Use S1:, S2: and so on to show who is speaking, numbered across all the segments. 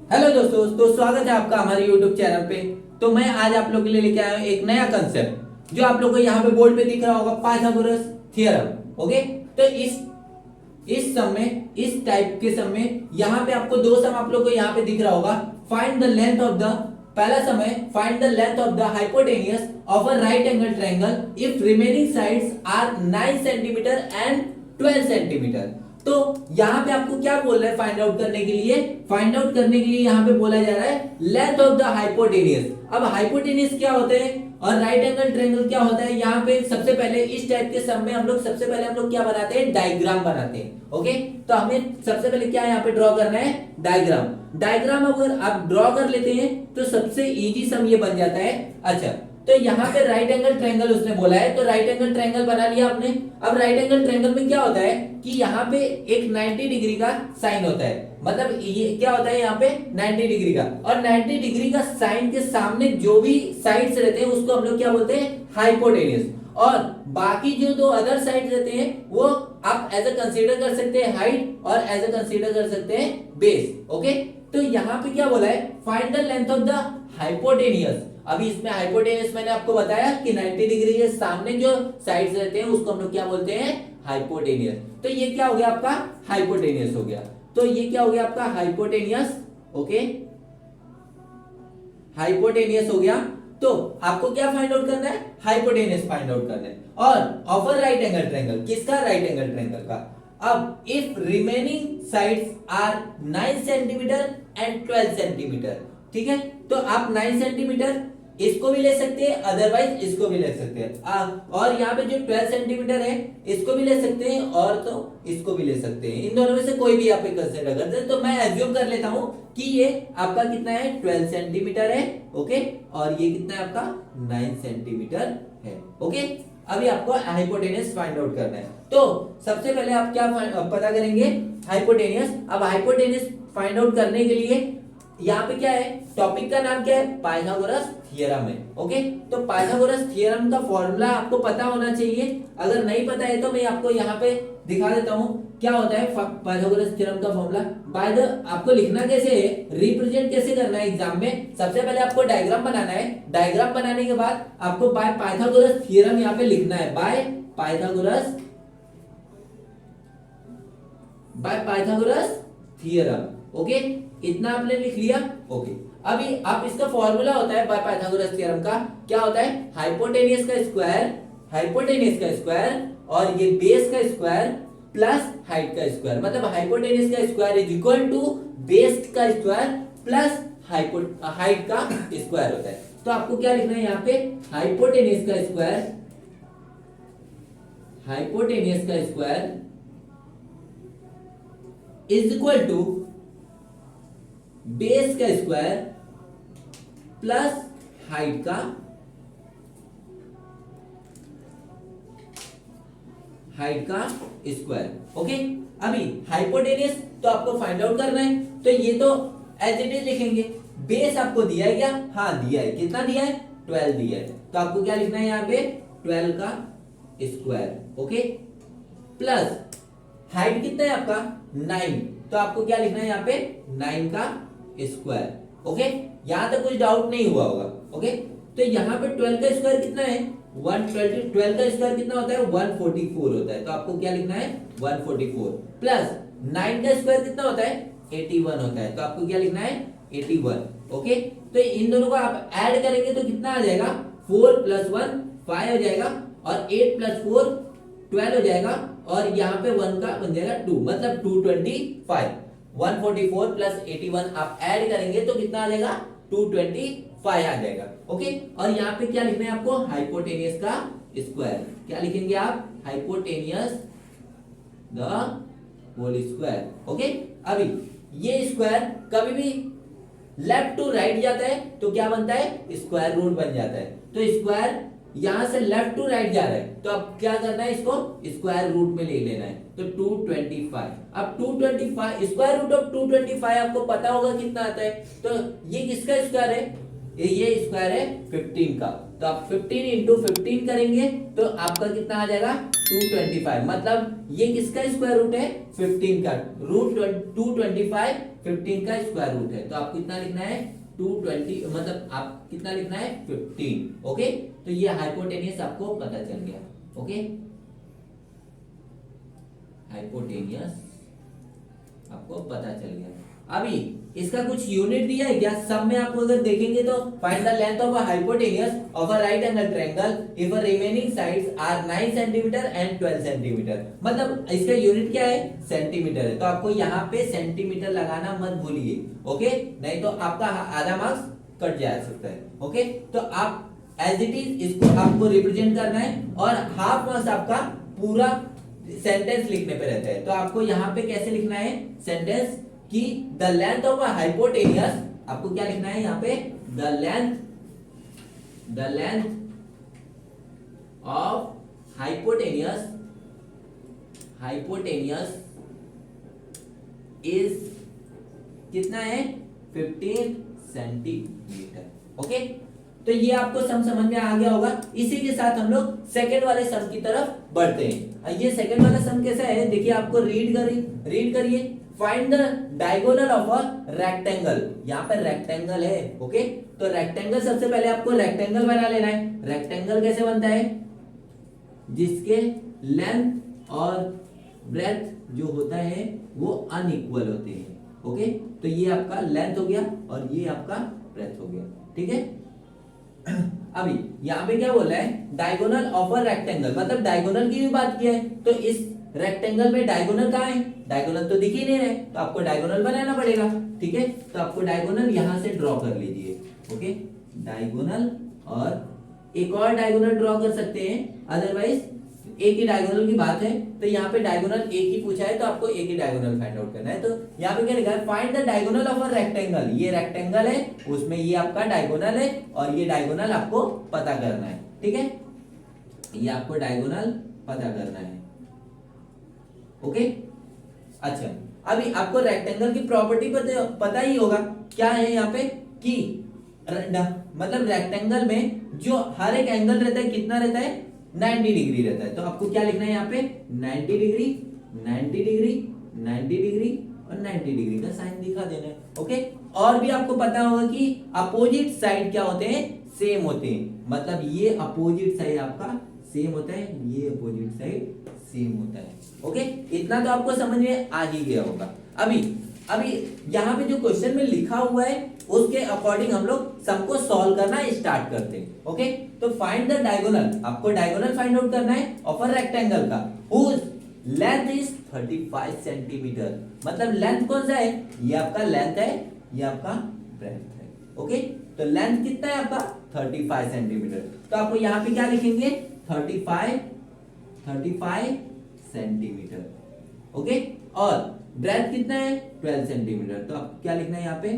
S1: Hello दोस्तों, तो स्वागत है आपका हमारे YouTube चैनल पे। तो मैं आज आप लोगों के लिए लेके आया हूँ एक नया कंसेप्ट जो आप लोग को यहाँ पे बोर्ड पे दिख रहा होगा, पाइथागोरस थ्योरम। ओके, तो इस सम में, इस टाइप के सम में यहाँ पे आपको दो सम आप लोग को यहाँ पे दिख रहा होगा। Find the length of the, पहला सम है find the length of the hypotenuse of a right angle triangle if remaining sides are 9 centimetre and 12 centimetre. तो यहाँ पे आपको क्या बोल रहा है फाइंड आउट करने के लिए? फाइंड आउट करने के लिए यहाँ पे बोला जा रहा है लेंथ ऑफ द हाइपोटेनियस। अब हाइपोटेनियस क्या होते हैं और राइट एंगल ट्रायंगल क्या होता है? यहाँ पे सबसे पहले इस टाइप के सम में हम लोग क्या बनाते हैं? डायग्राम बनाते हैं। ओके, तो हमें सबसे पहले क्या यहाँ पे ड्रॉ करना है? डायग्राम। डायग्राम अगर आप ड्रॉ कर लेते हैं तो सबसे इजी सम ये बन जाता है। अच्छा, तो यहाँ पे राइट एंगल ट्रायंगल उसने बोला है, तो राइट एंगल ट्रायंगल बना लिया आपने। अब राइट एंगल ट्रायंगल में क्या होता है कि यहाँ पे एक 90 डिग्री का साइन होता है, मतलब ये क्या होता है यहाँ पे 90 डिग्री का, और 90 डिग्री का साइन के सामने जो भी साइड्स रहते हैं उसको हम लोग क्या बोलते हैं? हाइपोटेनियस। और बाकी जो दो अदर साइड्स रहते हैं वो आप एज अ कंसीडर कर सकते हैं हाइट और एज अ कंसीडर कर सकते हैं बेस। ओके, तो यहाँ पे क्या बोला है? Find the length of the hypotenuse. अभी इसमें हाइपोटेनियस मैंने आपको बताया कि 90 डिग्री के सामने जो साइड्स रहते हैं उसको हम लोग क्या बोलते हैं? हाइपोटेनियस। तो ये क्या हो गया आपका? हाइपोटेनियस हो गया। तो ये क्या हो गया आपका? हाइपोटेनियस। ओके, हाइपोटेनियस हो गया। तो आपको क्या फाइंड आउट करना है? हाइपोटेनियस फाइंड आउट करना है। और of a right angle triangle, किसका? राइट एंगल ट्रायंगल का। अब if remaining sides are 9 centimetre and 12 centimetre, ठीक है, तो आप 9 सेंटीमीटर इसको भी ले सकते हैं, अदरवाइज इसको भी ले सकते हैं। और यहाँ पे जो 12 सेंटीमीटर है इसको भी ले सकते हैं और तो इसको भी ले सकते हैं। इन दोनों में से कोई भी आप कंसीडर करते हैं। तो मैं एज्यूम कर लेता हूं कि ये आपका कितना है? 12 सेंटीमीटर है। ओके, और ये कितना है आपका? 9 सेंटीमीटर है। ओके, अभी आपको हाइपोटेनियस फाइंड आउट करना है। तो सबसे पहले आप क्या पता करेंगे? हाइपोटेनियस। अब हाइपोटेनियस फाइंड आउट करने के लिए यहाँ पे क्या है? टॉपिक का नाम क्या है? पाइथागोरस थ्योरम है। ओके, तो पाइथागोरस थ्योरम का फॉर्मूला आपको पता होना चाहिए। अगर नहीं पता है तो मैं आपको यहाँ पे दिखा देता हूँ क्या होता है पाइथागोरस थ्योरम का फॉर्मूला। बाय द आपको लिखना कैसे है, रिप्रेजेंट कैसे करना है एग्जाम में? सबसे पहले आपको डायग्राम बनाना है। डायग्राम बनाने के बाद आपको बाय पाइथागोरस थ्योरम यहाँ पे लिखना है। By Pythagoras theorem. ओके, इतना आपने लिख लिया। ओके, अभी आप इसका फॉर्मूला होता है बाय पाइथागोरस थ्योरम का, क्या होता है? हाइपोटेनियस का स्क्वायर और ये बेस का स्क्वायर प्लस हाइट का स्क्वायर, मतलब हाइपोटेनियस का square is equal to base का स्क्वायर प्लस हाइट का स्क्वायर होता है। तो आपको क्या लिखना है यहाँ पे? हाइपोटेनियस का square is equal to base का स्क्वायर प्लस हाइट का स्क्वायर। ओके, अभी हाइपोटेनियस तो आपको फाइंड आउट करना है, तो ये तो एज इट इज लिखेंगे। बेस आपको दिया है क्या? हाँ दिया है। कितना दिया है? 12 दिया है। तो आपको क्या लिखना है यहाँ पे? 12 का स्क्वायर। ओके, प्लस हाइट कितना है आपका? 9, तो आपको क्या लिखना है यहाँ पे? 9 का स्क्वायर। ओके, यहां तक कुछ डाउट नहीं हुआ होगा। ओके, तो यहाँ पे 12 का स्क्वायर कितना है? 120। 12 का स्क्वायर कितना होता है? 144 होता है। तो आपको क्या लिखना है? 144 प्लस 9 का स्क्वायर कितना होता है? 81 होता है। तो आपको क्या लिखना है? 81। ओके, तो इन दोनों को आप ऐड करेंगे तो कितना आ जाएगा? 4 + 1 5 हो जाएगा, और 8 + 4 12 हो जाएगा, और यहाँ पे 1 का बन जाएगा 2, मतलब 225। 144 प्लस 81 आप ऐड करेंगे तो कितना आ जाएगा? 225 आ जाएगा। ओके, और यहाँ पे क्या लिखना है आपको? हाइपोटेनियस का स्क्वायर। क्या लिखेंगे आप? Hypotenuse the whole square. Okay, अभी ये स्क्वायर कभी भी लेफ्ट टू राइट जाता है तो क्या बनता है? स्क्वायर रूट बन जाता है। तो स्क्वायर यहां से लेफ्ट टू राइट जा रहा है, तो अब क्या करना है? इसको स्क्वायर रूट में ले लेना है। तो 225। अब 225 स्क्वायर रूट ऑफ 225 आपको पता होगा कितना आता है? तो ये किसका स्क्वायर है? ये स्क्वायर है 15 का। तो आप 15 इंटू 15 करेंगे तो आपका कितना आ जाएगा 225। मतलब ये किसका स्क्वायर रूट है 15 का, रूट 225 15 का स्क्वायर रूट है। तो आपको कितना लिखना है 220, मतलब आप कितना लिखना है 15। ओके, तो ये हाइपोटेनियस आपको पता चल गया। ओके, हाइपोटेनियस आपको पता चल गया। अभी इसका कुछ यूनिट दिया है क्या, सब में आपको अगर देखेंगे तो find the length of a hypotenuse of a right angle triangle if a remaining sides are 9 centimetre and 12 centimetre. मतलब इसका यूनिट क्या है सेंटीमीटर है, तो आपको यहाँ पे सेंटीमीटर लगाना मत भूलिए। ओके, नहीं तो आपका आधा मार्क्स कट जा सकता है। ओके, तो आप एज इट इज इसको आपको रिप्रेजेंट करना है और हाफ मार्क्स आपका पूरा सेंटेंस लिखने पे रहता है। तो आपको यहाँ पे कैसे लिखना है सेंटेंस कि the length of a hypotenuse, आपको क्या लिखना है यहाँ पे the length of hypotenuse is कितना है 15 सेंटीमीटर। ओके, तो ये आपको सम समझ में आ गया होगा। इसी के साथ हम लोग सेकंड वाले सम की तरफ बढ़ते हैं। ये सेकंड वाला सम कैसा है देखिए, आपको रीड करिए। Find the diagonal of a rectangle. यहाँ पर रेक्टेंगल है। ओके, तो रेक्टेंगल सबसे पहले आपको रेक्टेंगल बना लेना है। रेक्टेंगल कैसे बनता है, जिसके लेंथ और ब्रेथ जो होता है वो अनइक्वल होते हैं। ओके, तो ये आपका लेंथ हो गया और ये आपका ब्रेथ हो गया। ठीक है, अभी यहाँ पे क्या बोला है डायगोनल ऑफ अ रेक्टेंगल, मतलब डायगोनल की भी बात की है। तो इस रेक्टेंगल में डायगोनल कहाँ है, डायगोनल तो दिख ही नहीं रहे, तो आपको डायगोनल बनाना पड़ेगा। ठीक है, तो आपको डायगोनल यहां से ड्रॉ कर लीजिए। ओके, डायगोनल और एक और डायगोनल ड्रॉ कर सकते हैं, अदरवाइज एक ही डायगोनल की बात है। तो यहाँ पे डायगोनल एक ही पूछा है, तो आपको एक ही डायगोनल फाइंड आउट करना है। तो यहाँ पे क्या लिखा है find the diagonal of a rectangle. ये रेक्टेंगल है, उसमें ये आपका डायगोनल है और ये डायगोनल आपको पता करना है। ठीक है, ये आपको डायगोनल पता करना है। ओके, अच्छा, अभी आपको रेक्टेंगल की प्रॉपर्टी पता ही होगा, क्या है यहाँ पे कि मतलब रेक्टेंगल में जो हर एक एंगल रहता है कितना रहता है 90 डिग्री रहता है। तो आपको क्या लिखना है यहाँ पे 90 डिग्री 90 डिग्री 90 डिग्री और 90 डिग्री का साइन दिखा देना है। ओके, और भी आपको पता होगा कि अपोजिट साइड क्या होते हैं सेम होते हैं, मतलब ये अपोजिट साइड आपका सेम होता है, ये अपोजिट साइड सेम होता है। ओके, इतना तो आपको समझ में आ ही गया होगा। अभी यहाँ पे जो क्वेश्चन में लिखा हुआ है उसके अकॉर्डिंग हम लोग सबको सॉल्व करना स्टार्ट करते हैं। ओके, तो फाइंड द डायगोनल, आपको डायगोनल फाइंड आउट करना है ऑफ अ रेक्टेंगल का हुज लेंथ इज 35 सेंटीमीटर। मतलब लेंथ कौन सा है, ये आपका लेंथ है, ये आपका ब्रेथ है। ओके, तो लेंथ कितना है आपका 35 सेंटीमीटर। तो आपको यहाँ पे क्या लिखेंगे 35 सेंटीमीटर। ओके, और ब्रेथ कितना है 12 सेंटीमीटर। तो आपको क्या लिखना है यहाँ पे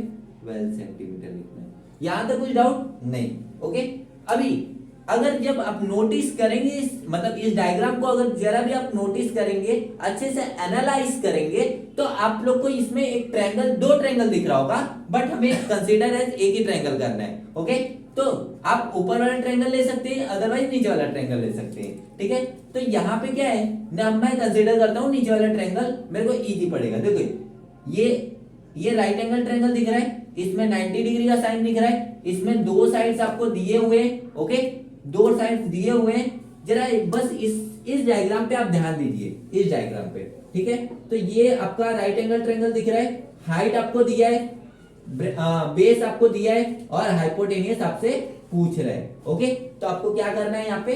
S1: 12 सेंटीमीटर लिखना है। यहां तक कुछ डाउट नहीं। ओके, अभी अगर जब आप नोटिस करेंगे मतलब इस डायग्राम को अगर जरा भी आप नोटिस करेंगे, अच्छे से एनालाइज करेंगे, तो आप लोग को इसमें एक ट्रायंगल, दो ट्रायंगल दिख रहा होगा, बट हमें कंसीडर एज एक ही ट्रायंगल करना है। ओके, तो आप ऊपर वाला ट्रायंगल ले सकते हैं, अदरवाइज नीचे वाला ट्रायंगल ले सकते हैं। ठीक है, तो यहाँ पे क्या है ना, मैं कंसीडर करता हूँ नीचे वाला ट्रायंगल मेरे को इजी पड़ेगा। देखो ये राइट एंगल ट्रायंगल दिख रहा है, इसमें 90 डिग्री का साइन दिख रहा है, इसमें दो साइड्स आपको दिए हुए हैं। ओके, दो साइड्स दिए हुए हैं, जरा बस इस डायग्राम पे आप ध्यान दीजिए, इस डायग्राम पे। ठीक है, तो ये आपका राइट एंगल ट्रायंगल दिख रहा है, हाइट आपको दिया है, बेस आपको दिया है और हाइपोटेनियस आपसे पूछ रहा है। ओके, तो आपको क्या करना है यहाँ पे,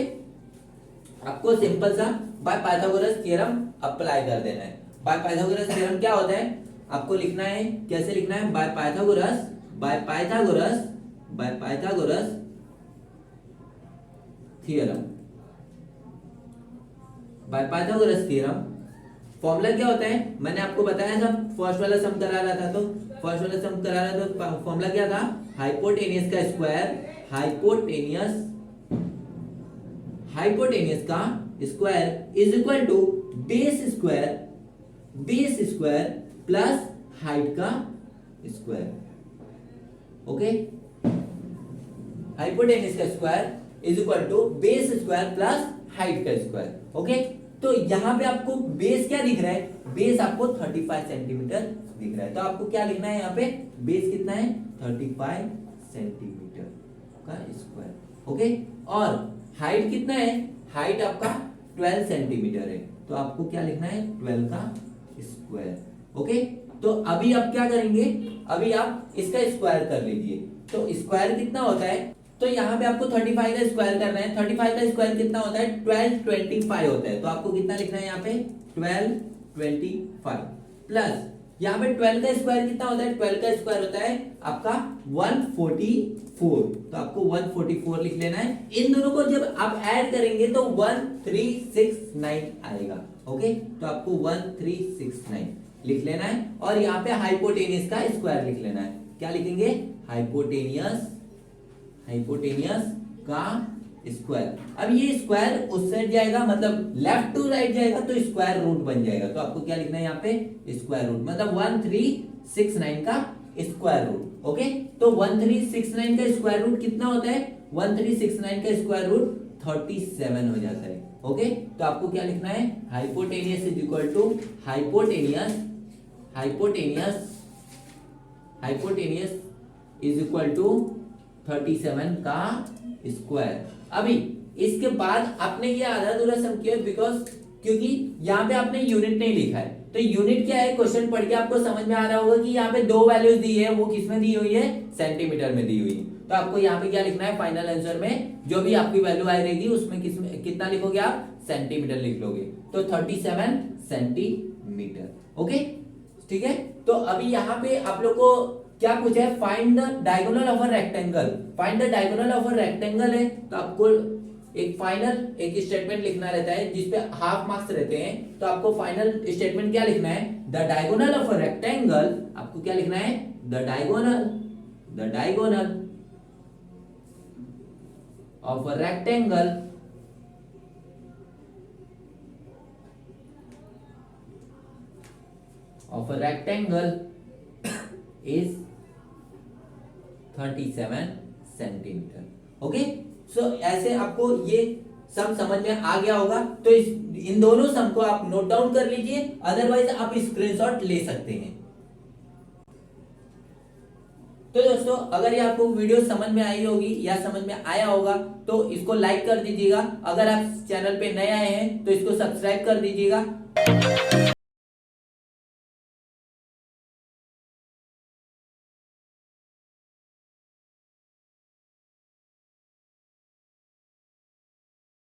S1: आपको सिंपल सा बाय पाइथागोरस थ्योरम अप्लाई कर देना है। बाय पाइथागोरस थ्योरम क्या होता है आपको लिखना है, कैसे लिखना है, by Pythagoras theorem. By Pythagoras theorem formula क्या होता है मैंने आपको बताया था, फर्स्ट वाला सम करा रहा था, तो फर्स्ट वाला सम करा रहा था तो फॉर्मूला क्या था, हाइपोटेनियस का स्क्वायर, हाइपोटेनियस का square is equal to base square plus height का स्क्वायर। ओके, हाइपोटेनियस का square is equal to base square plus height का स्क्वायर। ओके, तो यहाँ पे आपको बेस क्या दिख रहा है, बेस आपको 35 सेंटीमीटर दिख रहा है, तो आपको क्या लिखना है यहाँ पे, बेस कितना है 35 सेंटीमीटर का स्क्वायर। ओके, और हाइट कितना है, हाइट आपका 12 सेंटीमीटर है, तो आपको क्या लिखना है 12 का स्क्वायर। ओके, तो अभी आप क्या करेंगे, अभी आप इसका स्क्वायर कर लीजिए, तो स्क्वायर कितना होता है, तो यहाँ पे आपको 35 का स्क्वायर करना है, 35 का स्क्वायर कितना होता है 1225 होता है, तो आपको कितना लिखना है यहाँ पे 1225 प्लस यहाँ पे 12 का स्क्वायर कितना होता है, 12 का स्क्वायर होता है आपका 144, तो आपको 144 लिख लेना है। इन दोनों को जब आप ऐड करेंगे तो 1369 आएगा। ओके, तो आपको 1369 लिख लेना है, और यहाँ पे हाइपोटेनियस का स्क्वायर लिख लेना है। क्या लिखेंगे, हाइपोटेनियस का स्क्वायर। अब ये स्क्वायर उस साइड जाएगा, मतलब लेफ्ट टू राइट जाएगा, तो स्क्वायर रूट बन जाएगा, तो आपको क्या लिखना है यहाँ पे स्क्वायर रूट, मतलब 1369 का स्क्वायर रूट। ओके, तो 1369 का स्क्वायर रूट कितना होता है, 1369 का स्क्वायर रूट 37 हो जाता है। ओके, तो आपको क्या लिखना है, hypotenuse is equal to hypotenuse is equal to 37 का स्क्वायर। अभी इसके बाद आपने ये आधा अधूरा सम किया, बिकॉज क्योंकि यहाँ पे आपने यूनिट नहीं लिखा है, तो यूनिट क्या है क्वेश्चन पढ़ के आपको समझ में आ रहा होगा कि यहाँ पे दो वैल्यूज दी है, वो किसमें दी हुई है, सेंटीमीटर में दी हुई है। तो आपको यहाँ पे क्या लिखना है, फाइनल आंसर में जो भी आपकी वैल्यू आई रहेगी उसमें कितना लिखोगे आप, सेंटीमीटर लिख लोगे, तो 37 सेंटीमीटर। ओके, ठीक है। तो अभी यहाँ पे आप लोग को क्या पूछा है, find the diagonal of a rectangle. Find the diagonal of a rectangle है, तो आपको एक फाइनल एक स्टेटमेंट लिखना रहता है जिसपे हाफ मार्क्स रहते हैं, तो आपको फाइनल स्टेटमेंट क्या लिखना है, the diagonal of a rectangle. आपको क्या लिखना है, the diagonal of a rectangle is 37 centimetre. Okay, so ऐसे आपको ये सम समझ में आ गया होगा, तो इन दोनों सम को आप नोट डाउन कर लीजिए, अदरवाइज आप स्क्रीनशॉट ले सकते हैं। तो दोस्तों, अगर ये आपको वीडियो समझ में आई होगी या समझ में आया होगा तो इसको लाइक कर दीजिएगा, अगर आप चैनल पे नए आए हैं तो इसको सब्सक्राइब कर दीजिएगा।